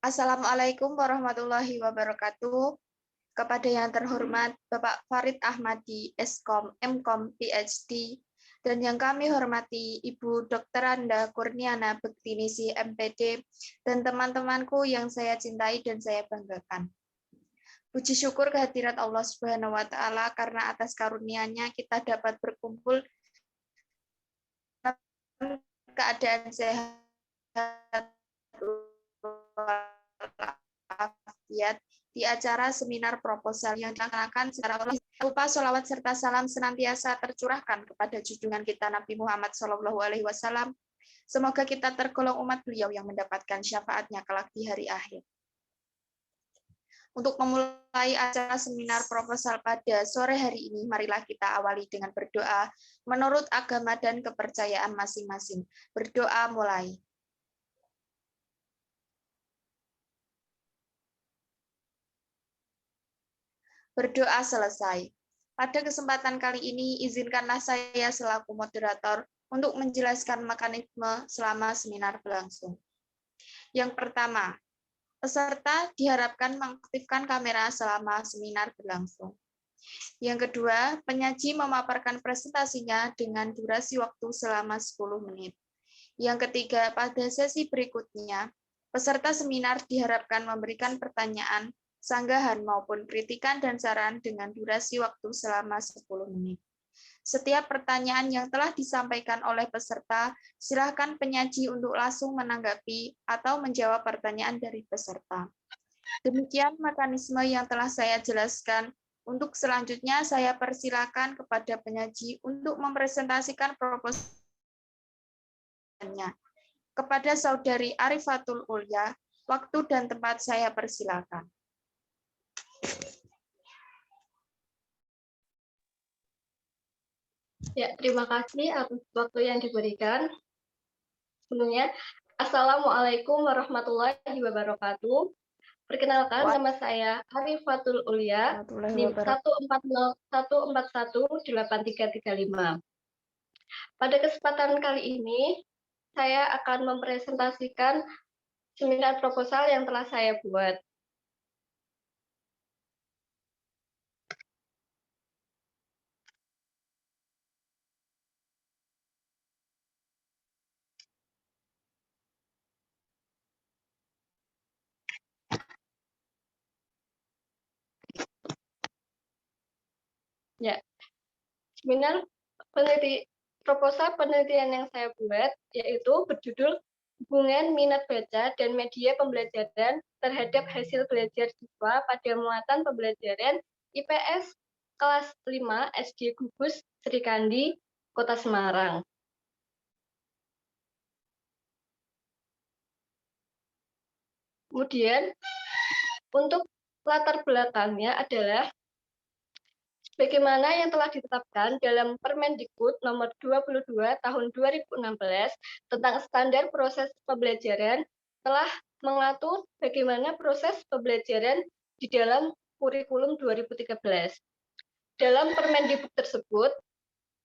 Assalamualaikum warahmatullahi wabarakatuh. Kepada yang terhormat Bapak Farid Ahmadi, Eskom, Mkom, PhD, dan yang kami hormati Ibu Dr. Anda Kurniana Bektinisi, MPD, dan teman-temanku yang saya cintai dan saya banggakan. Puji syukur kehadirat Allah Subhanahu wa Ta'ala karena atas karunia-Nya kita dapat berkumpul dalam keadaan sehat walafiat di acara seminar proposal yang dilaksanakan secara berupa sholawat serta salam senantiasa tercurahkan kepada junjungan kita Nabi Muhammad SAW. Semoga kita tergolong umat beliau yang mendapatkan syafaatnya kelak di hari akhir. Untuk memulai acara seminar proposal pada sore hari ini, marilah kita awali dengan berdoa menurut agama dan kepercayaan masing-masing. Berdoa mulai. Berdoa selesai. Pada kesempatan kali ini, izinkanlah saya selaku moderator untuk menjelaskan mekanisme selama seminar berlangsung. Yang pertama, peserta diharapkan mengaktifkan kamera selama seminar berlangsung. Yang kedua, penyaji memaparkan presentasinya dengan durasi waktu selama 10 menit. Yang ketiga, pada sesi berikutnya, peserta seminar diharapkan memberikan pertanyaan, sanggahan maupun kritikan dan saran dengan durasi waktu selama 10 menit. Setiap pertanyaan yang telah disampaikan oleh peserta, silakan penyaji untuk langsung menanggapi atau menjawab pertanyaan dari peserta. Demikian mekanisme yang telah saya jelaskan. Untuk selanjutnya, saya persilakan kepada penyaji untuk mempresentasikan proposalnya. Kepada Saudari Arifatul Ulya, waktu dan tempat saya persilakan. Ya, terima kasih atas waktu yang diberikan. Sebelumnya, Assalamualaikum warahmatullahi wabarakatuh. Perkenalkan, nama saya Arifatul Ulya, NIM 140141835. Pada kesempatan kali ini, saya akan mempresentasikan seminar proposal yang telah saya buat. Ya, seminar proposal penelitian yang saya buat yaitu berjudul Hubungan Minat Baca dan Media Pembelajaran terhadap Hasil Belajar Siswa pada Muatan Pembelajaran IPS kelas 5 SD Gugus Srikandi, Kota Semarang. Kemudian, untuk latar belakangnya adalah bagaimana yang telah ditetapkan dalam Permendikbud nomor 22 tahun 2016 tentang standar proses pembelajaran telah mengatur bagaimana proses pembelajaran di dalam kurikulum 2013. Dalam Permendikbud tersebut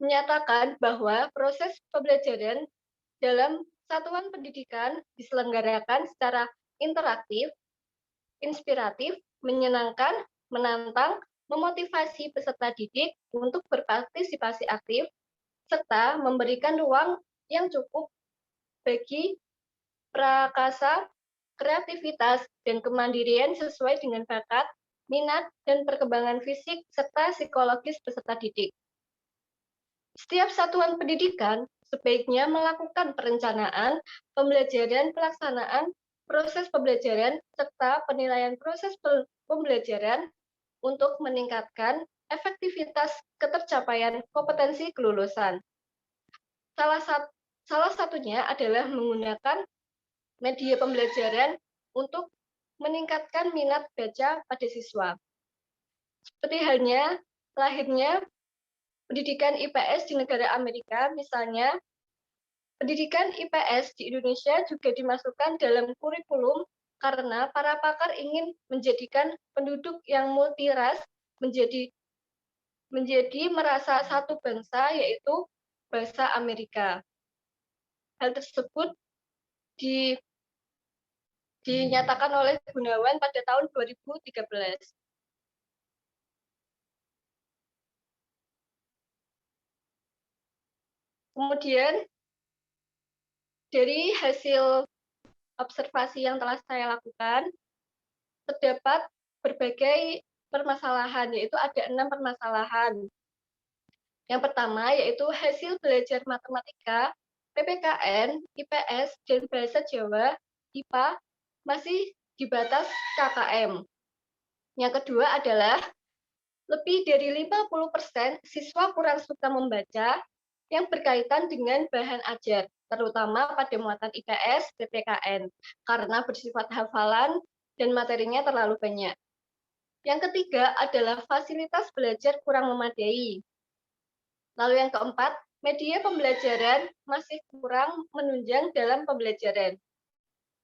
menyatakan bahwa proses pembelajaran dalam satuan pendidikan diselenggarakan secara interaktif, inspiratif, menyenangkan, menantang, memotivasi peserta didik untuk berpartisipasi aktif, serta memberikan ruang yang cukup bagi prakasa, kreativitas, dan kemandirian sesuai dengan bakat, minat, dan perkembangan fisik serta psikologis peserta didik. Setiap satuan pendidikan sebaiknya melakukan perencanaan, pembelajaran, pelaksanaan, proses pembelajaran, serta penilaian proses pembelajaran untuk meningkatkan efektivitas ketercapaian kompetensi kelulusan. Salah satunya adalah menggunakan media pembelajaran untuk meningkatkan minat baca pada siswa. Seperti halnya lahirnya pendidikan IPS di negara Amerika, misalnya, pendidikan IPS di Indonesia juga dimasukkan dalam kurikulum karena para pakar ingin menjadikan penduduk yang multiras menjadi merasa satu bangsa, yaitu bangsa Amerika. Hal tersebut dinyatakan oleh Gunawan pada tahun 2013. Kemudian dari hasil observasi yang telah saya lakukan, terdapat berbagai permasalahan, yaitu ada 6 permasalahan. Yang pertama yaitu hasil belajar matematika, PPKN, IPS, dan Bahasa Jawa, IPA, masih di batas KKM. Yang kedua adalah lebih dari 50% siswa kurang suka membaca yang berkaitan dengan bahan ajar, terutama pada muatan IPS, PPKN, karena bersifat hafalan dan materinya terlalu banyak. Yang ketiga adalah fasilitas belajar kurang memadai. Lalu yang keempat, media pembelajaran masih kurang menunjang dalam pembelajaran.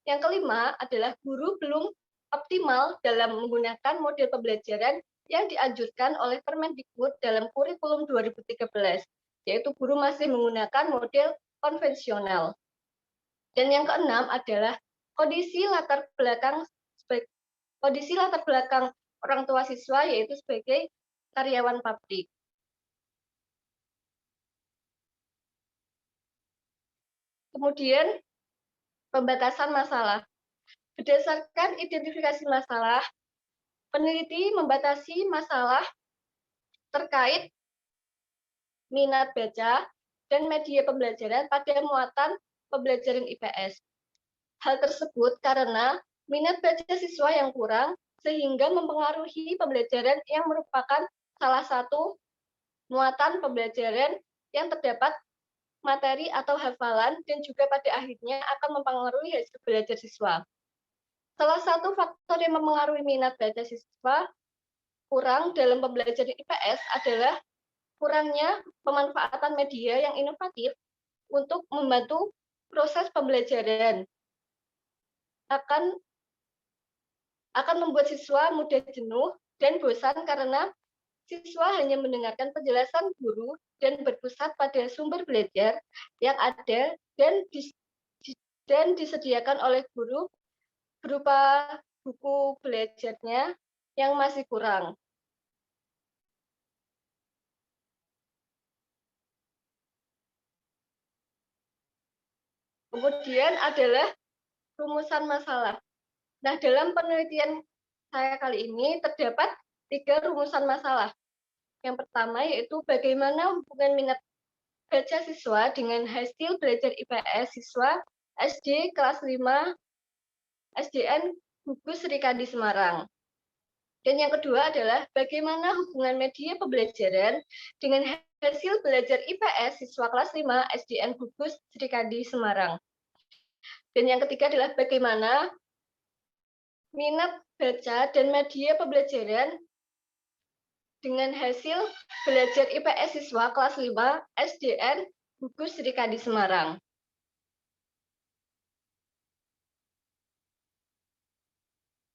Yang kelima adalah guru belum optimal dalam menggunakan model pembelajaran yang dianjurkan oleh Permendikbud dalam kurikulum 2013, yaitu guru masih menggunakan model konvensional. Dan yang keenam adalah kondisi latar belakang orang tua siswa, yaitu sebagai karyawan pabrik. Kemudian pembatasan masalah. Berdasarkan identifikasi masalah, peneliti membatasi masalah terkait minat baca dan media pembelajaran pada muatan pembelajaran IPS. Hal tersebut karena minat baca siswa yang kurang sehingga mempengaruhi pembelajaran yang merupakan salah satu muatan pembelajaran yang terdapat materi atau hafalan dan juga pada akhirnya akan mempengaruhi hasil belajar siswa. Salah satu faktor yang mempengaruhi minat baca siswa kurang dalam pembelajaran IPS adalah kurangnya pemanfaatan media yang inovatif untuk membantu proses pembelajaran. Akan membuat siswa mudah jenuh dan bosan karena siswa hanya mendengarkan penjelasan guru dan berpusat pada sumber belajar yang ada dan disediakan oleh guru berupa buku belajarnya yang masih kurang. Kemudian adalah rumusan masalah. Nah, dalam penelitian saya kali ini terdapat 3 rumusan masalah. Yang pertama yaitu bagaimana hubungan minat baca siswa dengan hasil belajar IPS siswa SD kelas 5 SDN Gugus Srikadi Semarang. Dan yang kedua adalah bagaimana hubungan media pembelajaran dengan hasil belajar IPS siswa kelas 5 SDN Gugus Srikadi Semarang. Dan yang ketiga adalah bagaimana minat baca dan media pembelajaran dengan hasil belajar IPS siswa kelas 5 SDN Gugus Srikadi Semarang.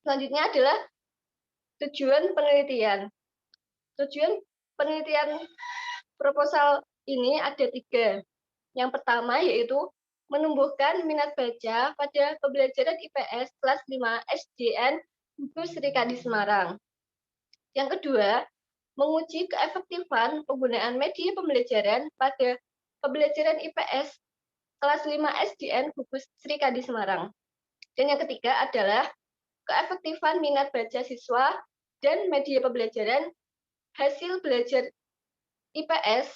Selanjutnya adalah tujuan penelitian. Tujuan penelitian proposal ini ada 3. Yang pertama yaitu menumbuhkan minat baca pada pembelajaran IPS kelas 5 SDN Gugus Srikadi Semarang. Yang kedua, menguji keefektifan penggunaan media pembelajaran pada pembelajaran IPS kelas 5 SDN Gugus Srikadi Semarang. Dan yang ketiga adalah keefektifan minat baca siswa dan media pembelajaran hasil belajar IPS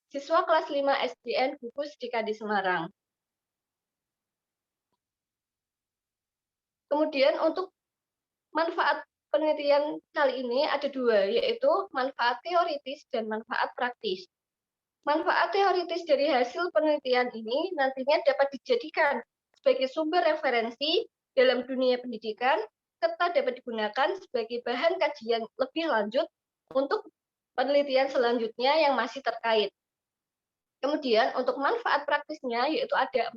siswa kelas 5 SDN Gugus Srikadi Semarang. Kemudian untuk manfaat penelitian kali ini ada 2, yaitu manfaat teoritis dan manfaat praktis. Manfaat teoritis dari hasil penelitian ini nantinya dapat dijadikan sebagai sumber referensi dalam dunia pendidikan, serta dapat digunakan sebagai bahan kajian lebih lanjut untuk penelitian selanjutnya yang masih terkait. Kemudian untuk manfaat praktisnya yaitu ada 4,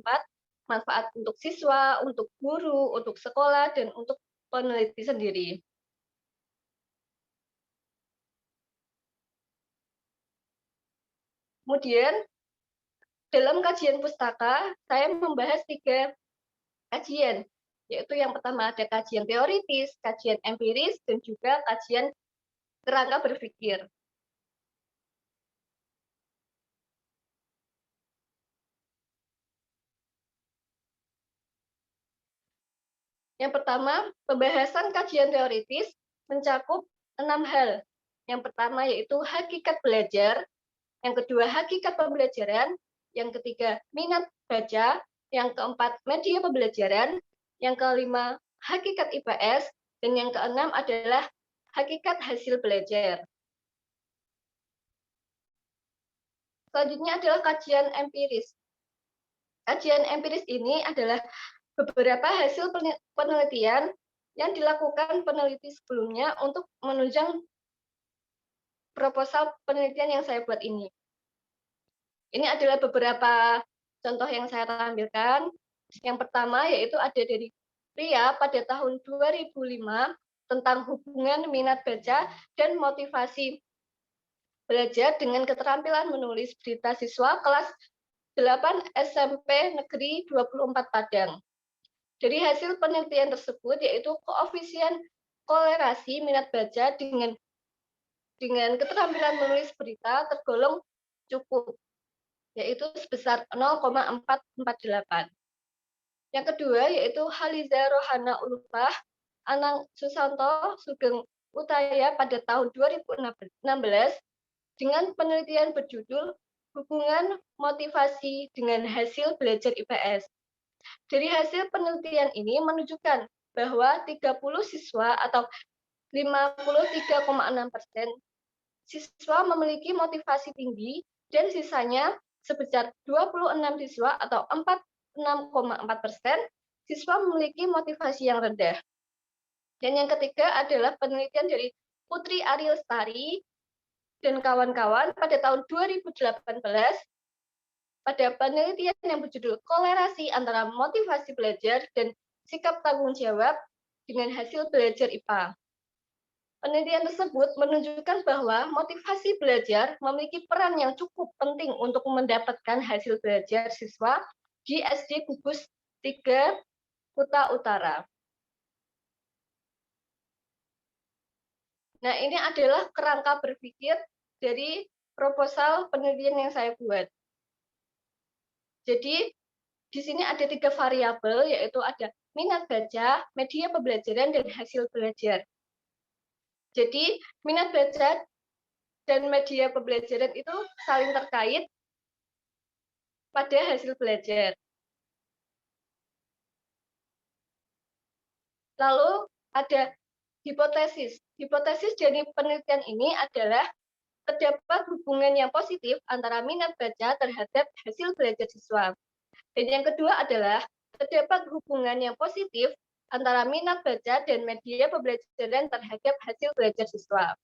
manfaat untuk siswa, untuk guru, untuk sekolah, dan untuk peneliti sendiri. Kemudian dalam kajian pustaka, saya membahas 3 kajian, yaitu yang pertama ada kajian teoritis, kajian empiris, dan juga kajian kerangka berpikir. Yang pertama, pembahasan kajian teoritis mencakup 6 hal. Yang pertama yaitu hakikat belajar, yang kedua hakikat pembelajaran, yang ketiga minat baca, yang keempat media pembelajaran, yang kelima hakikat IPS, dan yang keenam adalah hakikat hasil belajar. Selanjutnya adalah kajian empiris. Kajian empiris ini adalah beberapa hasil penelitian yang dilakukan peneliti sebelumnya untuk menunjang proposal penelitian yang saya buat ini. Ini adalah beberapa contoh yang saya tampilkan. Yang pertama yaitu ada dari Ria pada tahun 2005 tentang hubungan minat baca dan motivasi belajar dengan keterampilan menulis berita siswa kelas 8 SMP Negeri 24 Padang. Dari hasil penelitian tersebut yaitu koefisien kolerasi minat baca dengan keterampilan menulis berita tergolong cukup, yaitu sebesar 0,448. Yang kedua yaitu Haliza Rohana Ulufah, Anang Susanto, Sugeng Utaya pada tahun 2016 dengan penelitian berjudul Hubungan Motivasi dengan Hasil Belajar IPS. Dari hasil penelitian ini menunjukkan bahwa 30 siswa atau 53,6% siswa memiliki motivasi tinggi dan sisanya sebesar 26 siswa atau 46,4% siswa memiliki motivasi yang rendah. Dan yang ketiga adalah penelitian dari Putri Ariel Lestari dan kawan-kawan pada tahun 2018 pada penelitian yang berjudul Kolerasi antara motivasi belajar dan sikap tanggung jawab dengan hasil belajar IPA. Penelitian tersebut menunjukkan bahwa motivasi belajar memiliki peran yang cukup penting untuk mendapatkan hasil belajar siswa di SD Gugus 3 Kuta Utara. Nah, ini adalah kerangka berpikir dari proposal penelitian yang saya buat. Jadi, di sini ada 3 variabel, yaitu ada minat baca, media pembelajaran, dan hasil belajar. Jadi, minat baca dan media pembelajaran itu saling terkait pada hasil belajar. Lalu, ada hipotesis. Hipotesis dari penelitian ini adalah terdapat hubungan yang positif antara minat baca terhadap hasil belajar siswa. Dan yang kedua adalah terdapat hubungan yang positif antara minat baca dan media pembelajaran terhadap hasil belajar siswa.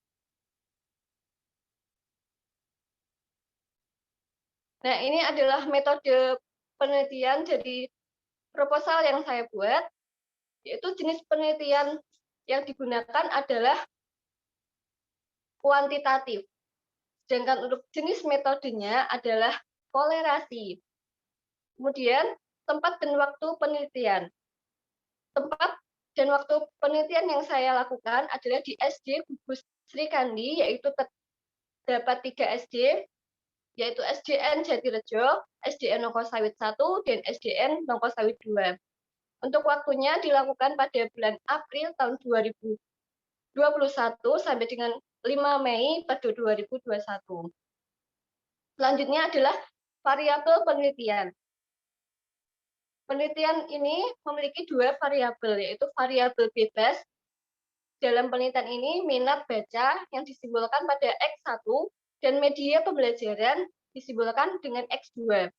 Nah, ini adalah metode penelitian dari proposal yang saya buat, yaitu jenis penelitian yang digunakan adalah kuantitatif. Sedangkan untuk jenis metodenya adalah kolerasi. Kemudian, tempat dan waktu penelitian. Tempat dan waktu penelitian yang saya lakukan adalah di SD Gugus Sri Kandi, yaitu terdapat 3 SD, yaitu SDN Jatirejo, SDN Nongkosawit 1, dan SDN Nongkosawit 2. Untuk waktunya dilakukan pada bulan April tahun 2021 sampai dengan 5 Mei pada 2021. Selanjutnya adalah variabel penelitian. Penelitian ini memiliki 2 variabel, yaitu variabel bebas. Dalam penelitian ini, minat baca yang disimbolkan pada X1 dan media pembelajaran disimbolkan dengan X2.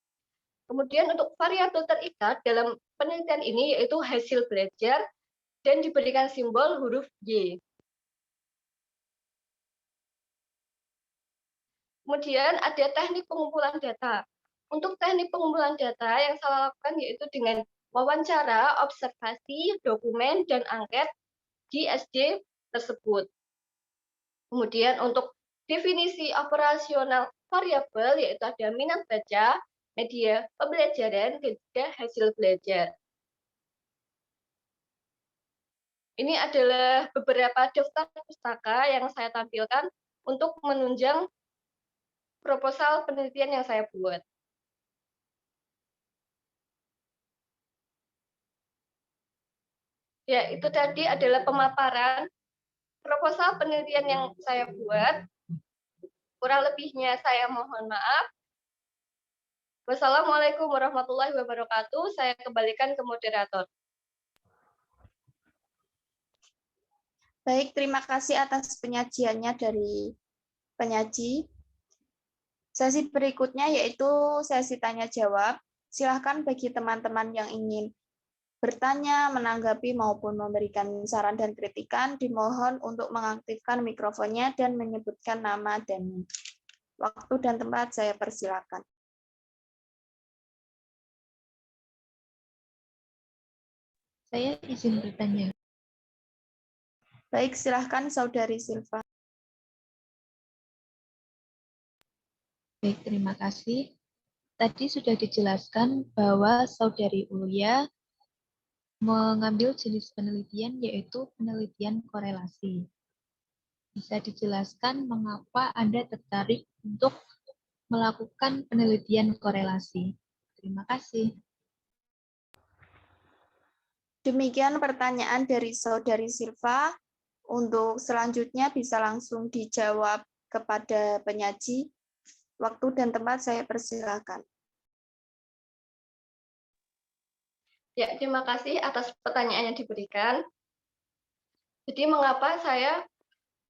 Kemudian untuk variabel terikat dalam penelitian ini yaitu hasil belajar dan diberikan simbol huruf Y. Kemudian ada teknik pengumpulan data. Untuk teknik pengumpulan data yang saya lakukan yaitu dengan wawancara, observasi, dokumen, dan angket di SD tersebut. Kemudian untuk definisi operasional variabel yaitu ada minat baca, media pembelajaran, dan juga hasil belajar. Ini adalah beberapa daftar pustaka yang saya tampilkan untuk menunjang proposal penelitian yang saya buat. Ya, itu tadi adalah pemaparan proposal penelitian yang saya buat. Kurang lebihnya saya mohon maaf. Wassalamualaikum warahmatullahi wabarakatuh. Saya kembalikan ke moderator. Baik, terima kasih atas penyajiannya dari penyaji. Sesi berikutnya yaitu sesi tanya jawab. Silahkan bagi teman-teman yang ingin bertanya, menanggapi, maupun memberikan saran dan kritikan, dimohon untuk mengaktifkan mikrofonnya dan menyebutkan nama dan waktu dan tempat saya persilakan. Saya izin bertanya. Baik, silahkan Saudari Silva. Baik, terima kasih. Tadi sudah dijelaskan bahwa Saudari Ulia mengambil jenis penelitian yaitu penelitian korelasi. Bisa dijelaskan mengapa Anda tertarik untuk melakukan penelitian korelasi? Terima kasih. Demikian pertanyaan dari Saudari Silva. Untuk selanjutnya bisa langsung dijawab kepada penyaji. Waktu dan tempat saya persilakan. Ya, terima kasih atas pertanyaan yang diberikan. Jadi, mengapa saya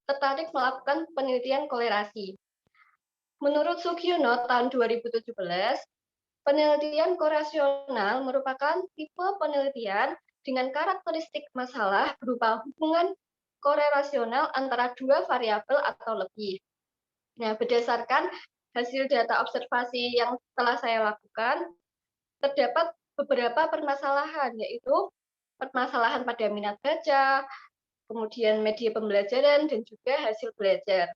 tertarik melakukan penelitian korelasi? Menurut Sugiono tahun 2017, penelitian korelasional merupakan tipe penelitian dengan karakteristik masalah berupa hubungan korelasional antara dua variabel atau lebih. Nah, berdasarkan hasil data observasi yang telah saya lakukan, terdapat beberapa permasalahan, yaitu permasalahan pada minat baca, kemudian media pembelajaran, dan juga hasil belajar.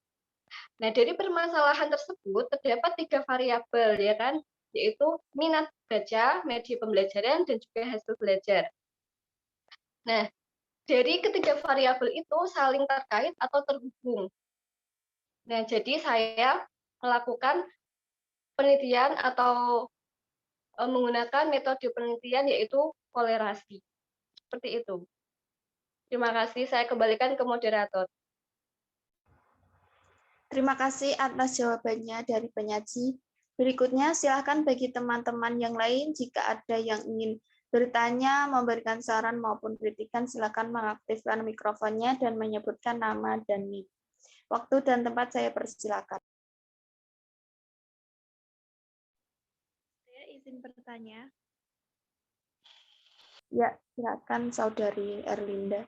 Nah, dari permasalahan tersebut terdapat 3 variabel, ya kan, yaitu minat baca, media pembelajaran, dan juga hasil belajar. Nah, dari ketiga variabel itu saling terkait atau terhubung. Nah, jadi saya melakukan penelitian atau menggunakan metode penelitian yaitu kolerasi. Seperti itu. Terima kasih, saya kembalikan ke moderator. Terima kasih atas jawabannya dari penyaji. Berikutnya, silakan bagi teman-teman yang lain jika ada yang ingin bertanya, memberikan saran maupun kritikan, silakan mengaktifkan mikrofonnya dan menyebutkan nama dan nik. Waktu dan tempat saya persilakan. Saya izin bertanya. Ya, silakan Saudari Erlinda.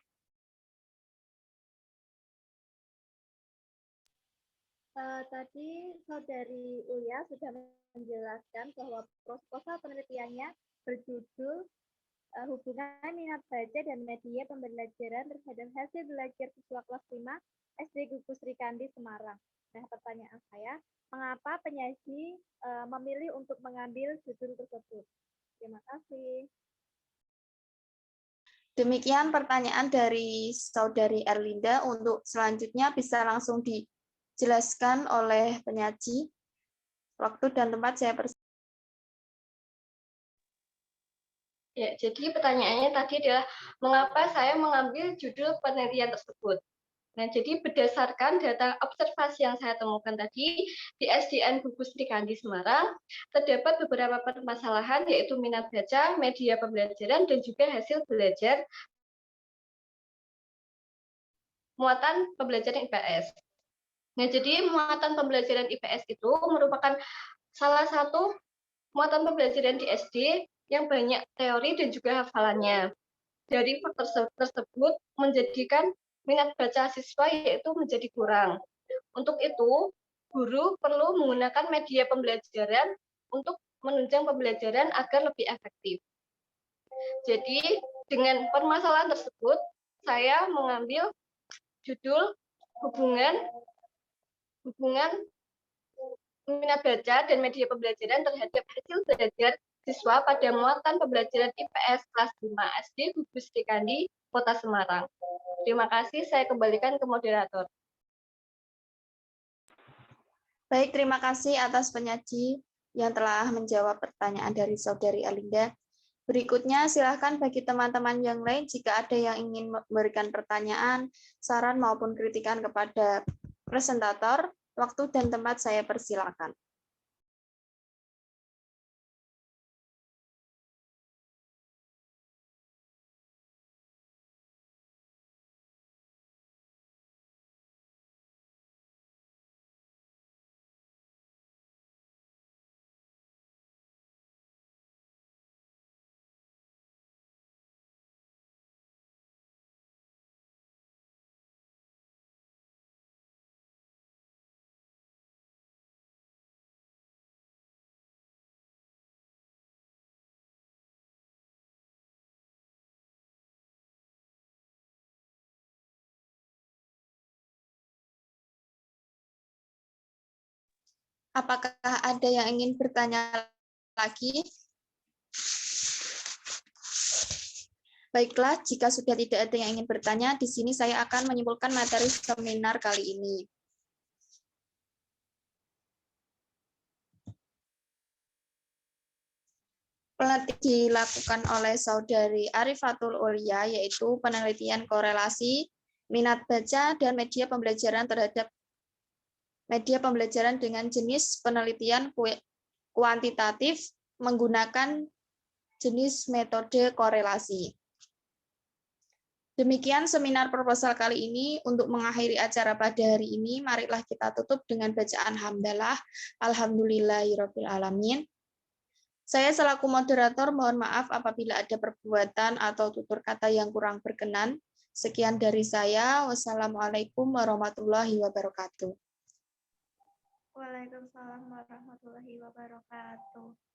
Tadi Saudari Ulia sudah menjelaskan bahwa proposal penelitiannya berjudul hubungan minat baca dan media pembelajaran terhadap hasil belajar siswa kelas 5 SD Gugus Sri Kandi Semarang. Nah, pertanyaan saya, mengapa penyaji memilih untuk mengambil judul tersebut? Terima kasih. Demikian pertanyaan dari Saudari Erlinda. Untuk selanjutnya bisa langsung dijelaskan oleh penyaji. Waktu dan tempat saya persilakan. Ya, jadi pertanyaannya tadi adalah mengapa saya mengambil judul penelitian tersebut. Nah, jadi berdasarkan data observasi yang saya temukan tadi di SDN Gugus Sri Kandi Semarang, terdapat beberapa permasalahan yaitu minat baca, media pembelajaran, dan juga hasil belajar muatan pembelajaran IPS. Nah, jadi muatan pembelajaran IPS itu merupakan salah satu muatan pembelajaran di SD yang banyak teori dan juga hafalannya. Dari faktor tersebut menjadikan minat baca siswa yaitu menjadi kurang. Untuk itu, guru perlu menggunakan media pembelajaran untuk menunjang pembelajaran agar lebih efektif. Jadi, dengan permasalahan tersebut, saya mengambil judul hubungan minat baca dan media pembelajaran terhadap hasil belajar siswa pada muatan pembelajaran IPS kelas 5 SD Gugus Sri Kandi, Kota Semarang. Terima kasih, saya kembalikan ke moderator. Baik, terima kasih atas penyaji yang telah menjawab pertanyaan dari Saudari Alinda. Berikutnya, silakan bagi teman-teman yang lain jika ada yang ingin memberikan pertanyaan, saran maupun kritikan kepada presentator, waktu dan tempat saya persilakan. Apakah ada yang ingin bertanya lagi? Baiklah, jika sudah tidak ada yang ingin bertanya, di sini saya akan menyimpulkan materi seminar kali ini. Penelitian dilakukan oleh Saudari Arifatul Ulia, yaitu penelitian korelasi minat baca dan media pembelajaran terhadap media pembelajaran dengan jenis penelitian kuantitatif menggunakan jenis metode korelasi. Demikian seminar proposal kali ini. Untuk mengakhiri acara pada hari ini, marilah kita tutup dengan bacaan hamdalah. Alhamdulillahirabbil alamin. Saya selaku moderator mohon maaf apabila ada perbuatan atau tutur kata yang kurang berkenan. Sekian dari saya. Wassalamualaikum warahmatullahi wabarakatuh. Waalaikumsalam warahmatullahi wabarakatuh.